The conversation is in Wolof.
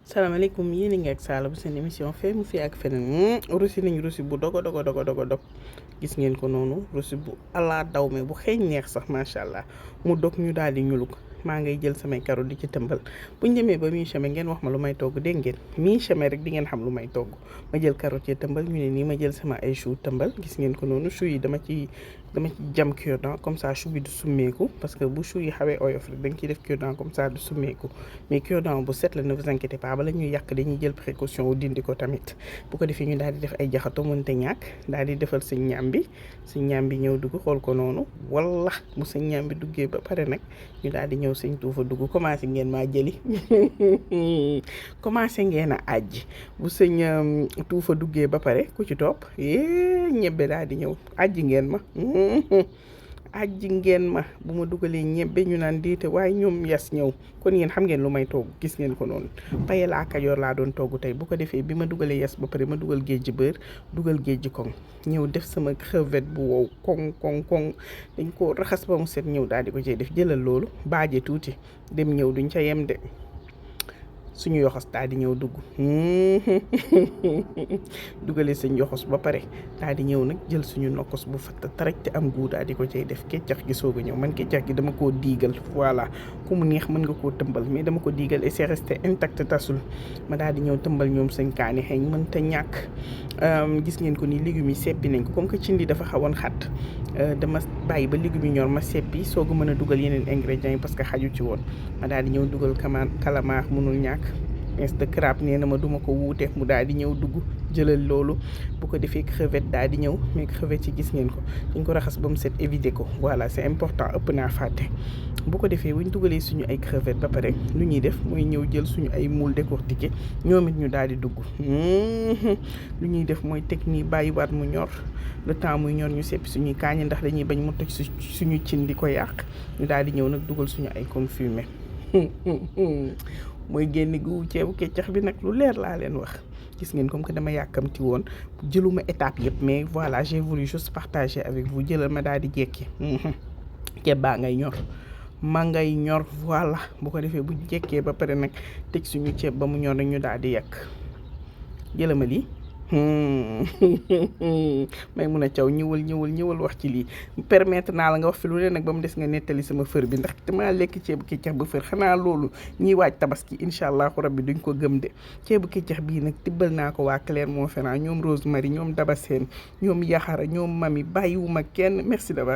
salaamaaleykum yéen a ngi ak Sala bu seen émission fee mu fi ak feneen russi nañ russi bu dogo gis ngeen ko noonu russi bu ala daw me bu xeeñ neex sax macha allah mu dog ñu daal di ñulug maa ngay jël samay carotte di ci tëmbal bu ñu demee ba mi-chemin ngeen wax ma lu may togg dégg ngeen mi-chemin rek di ngeen xam lu may togg ma jël carotte yi tëmbal ñu ne nii ma jël sama ay chou tëmbal gis ngeen ko noonu chou yi dama ci jam cure-dent comme ça chou bi du summeeku parce que bu chou yi xawee oyof rek da nga ciy def cure-dent comme ça du summeeku mais cure-dent bu set la ne vous inquiétez pas bala ñuy yàq dañuy jël précaution wu dindi ko tamit bu ko defee ñu daal di def ay jaxato mënte ñàkk daal di defal suñ ñaam bi ñëw dugg xool ko noonu wala bu suñ ñaam bi duggee ba pare nag ñu daal di ñëw suñ tuufa dugg commencé ngeen maa jëli commencé ngeen a àjji bu suñ tuufa duggee ba pare ku ci topp ñebbe daal di ñëw àjji ngeen ma ajji ngeen ma bu ma dugalee ñebbe ñu naan diite waaye ñoom yas ñëw kon yéen xam ngeen lu may togg gis ngeen ko noonu paye laa kajoor laa doon togg tey bu ko defee bi ma dugalee yas ba pare ma dugal géej beurre dugal géej koŋ ñëw def sama crevette bu wow koŋ dañ ko raxas ba mu set ñëw daal di ko cay def jëlal loolu baaje tuuti dem ñëw duñ ca yem de suñu yoxos daal di ñëw dugg dugalee sañ yoxos ba pare daal di ñëw nag jël suñu nokkos bu fatta taraj te am guu daal di ko cay def keccax gi soog a ñëw man keccax gi dama koo diigal voilà ku mu neex mën nga koo tëmbal mais dama ko diigal et c'est resté intact tasul ma daal di ñëw tëmbal ñoom sañ kaani xeeñ mën ta ñàkk gis ngeen ko ni légumes yi seppi nañ ko comme que cin li dafa xawoon xat dama bàyyi ba légumes yi ñor ma seppi soog a mën a dugal yeneen ingrédients yi parce que xaju ci woon ma daal di ñëw dugal calamar mënul ñàkk ins de crabe nee na ma duma ko wuute mu daal di ñëw dugg jëlal loolu bu ko defee crevette daal di ñëw mais crevette yi gis ngeen ko dañ ko raxas ba mu set éviter ko voilà c'est important ëpp naa fàtte bu ko defee buñ dugalee suñu ay crevette ba pare lu ñuy def mooy ñëw jël suñu ay moule décortiqué ñoom it ñu daal di dugg lu ñuy def mooy teg nii bàyyiwaat mu ñor le temps muy ñor ñu seppi suñuy kaañi ndax dañuy bañ mu toj suñu cin di ko yàq ñu daal di ñëw nag dugal suñu ay confumé mooy génn gu ceebu keccax bi nag lu leer laa leen wax gis ngeen comme que dama yàkkamti woon jëluma étape yëpp mais voilà j'ai voulu juste partager avec vous jëlal ma daal di jekki ceeb baa ngay ñor ma ngay ñor voilà bu ko defee bu jekkee ba pare nag tëj suñu ceeb ba mu ñor rek ñu daal di yàq jëlama lii may mun a caw ñëwal wax ci lii permettre naa la nga wax fi lu ne nag ba mu des nga nettali sama fër bi ndax damaa lekk ceebu keccax ba fër xanaa loolu ñiy waaj tabaski incha allahu rabbi duñ ko gëm de ceebu keccax bii nag tibbal naa ko waa Clermont-Ferrand ñoom Rosemary ñoom Daba Sène ñoom Yaxara ñoom Mami bàyyiwuma kenn merci d'avoir